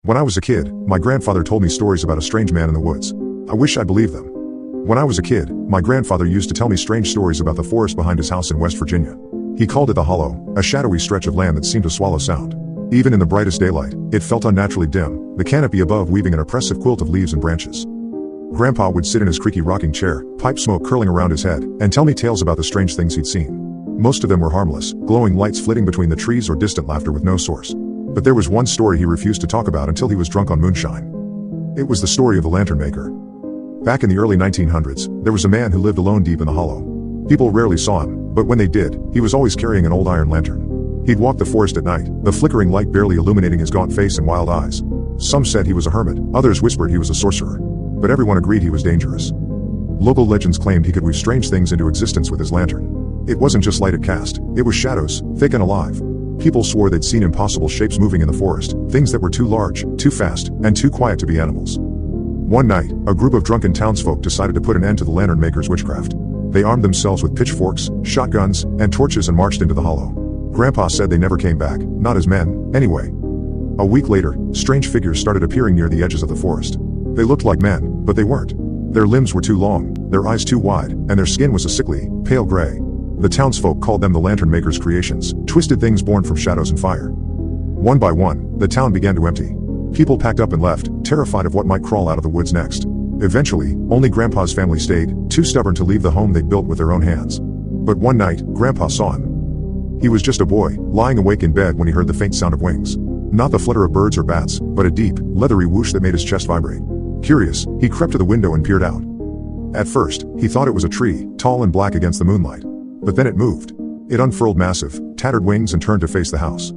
When I was a kid, my grandfather told me stories about a strange man in the woods. I wish I believed them. When I was a kid, my grandfather used to tell me strange stories about the forest behind his house in West Virginia. He called it the Hollow, a shadowy stretch of land that seemed to swallow sound. Even in the brightest daylight, it felt unnaturally dim, the canopy above weaving an oppressive quilt of leaves and branches. Grandpa would sit in his creaky rocking chair, pipe smoke curling around his head, and tell me tales about the strange things he'd seen. Most of them were harmless, glowing lights flitting between the trees or distant laughter with no source. But there was one story he refused to talk about until he was drunk on moonshine. It was the story of the lantern maker. Back in the early 1900s, there was a man who lived alone deep in the hollow. People rarely saw him, but when they did, he was always carrying an old iron lantern. He'd walk the forest at night, the flickering light barely illuminating his gaunt face and wild eyes. Some said he was a hermit, others whispered he was a sorcerer. But everyone agreed he was dangerous. Local legends claimed he could weave strange things into existence with his lantern. It wasn't just light it cast, it was shadows, thick and alive. People swore they'd seen impossible shapes moving in the forest, things that were too large, too fast, and too quiet to be animals. One night, a group of drunken townsfolk decided to put an end to the lantern maker's witchcraft. They armed themselves with pitchforks, shotguns, and torches and marched into the hollow. Grandpa said they never came back, not as men, anyway. A week later, strange figures started appearing near the edges of the forest. They looked like men, but they weren't. Their limbs were too long, their eyes too wide, and their skin was a sickly, pale gray. The townsfolk called them the lantern maker's creations, twisted things born from shadows and fire. One by one, the town began to empty. People packed up and left, terrified of what might crawl out of the woods next. Eventually, only Grandpa's family stayed, too stubborn to leave the home they'd built with their own hands. But one night, Grandpa saw him. He was just a boy, lying awake in bed when he heard the faint sound of wings. Not the flutter of birds or bats, but a deep, leathery whoosh that made his chest vibrate. Curious, he crept to the window and peered out. At first, he thought it was a tree, tall and black against the moonlight. But then it moved. It unfurled massive, tattered wings and turned to face the house.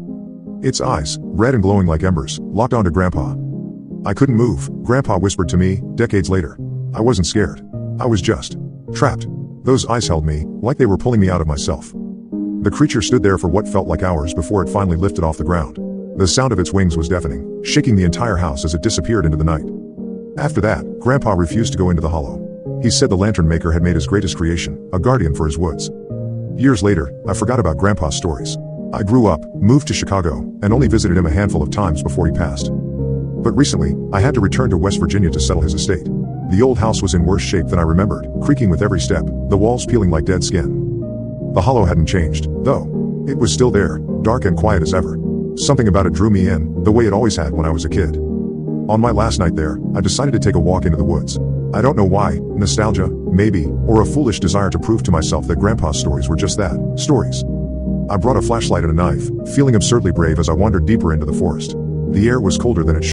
Its eyes, red and glowing like embers, locked onto Grandpa. I couldn't move, Grandpa whispered to me, decades later. I wasn't scared. I was just trapped. Those eyes held me, like they were pulling me out of myself. The creature stood there for what felt like hours before it finally lifted off the ground. The sound of its wings was deafening, shaking the entire house as it disappeared into the night. After that, Grandpa refused to go into the hollow. He said the lantern maker had made his greatest creation, a guardian for his woods. Years later, I forgot about Grandpa's stories. I grew up, moved to Chicago, and only visited him a handful of times before he passed. But recently, I had to return to West Virginia to settle his estate. The old house was in worse shape than I remembered, creaking with every step, the walls peeling like dead skin. The hollow hadn't changed, though. It was still there, dark and quiet as ever. Something about it drew me in, the way it always had when I was a kid. On my last night there, I decided to take a walk into the woods. I don't know why, nostalgia, maybe, or a foolish desire to prove to myself that Grandpa's stories were just that, stories. I brought a flashlight and a knife, feeling absurdly brave as I wandered deeper into the forest. The air was colder than it should.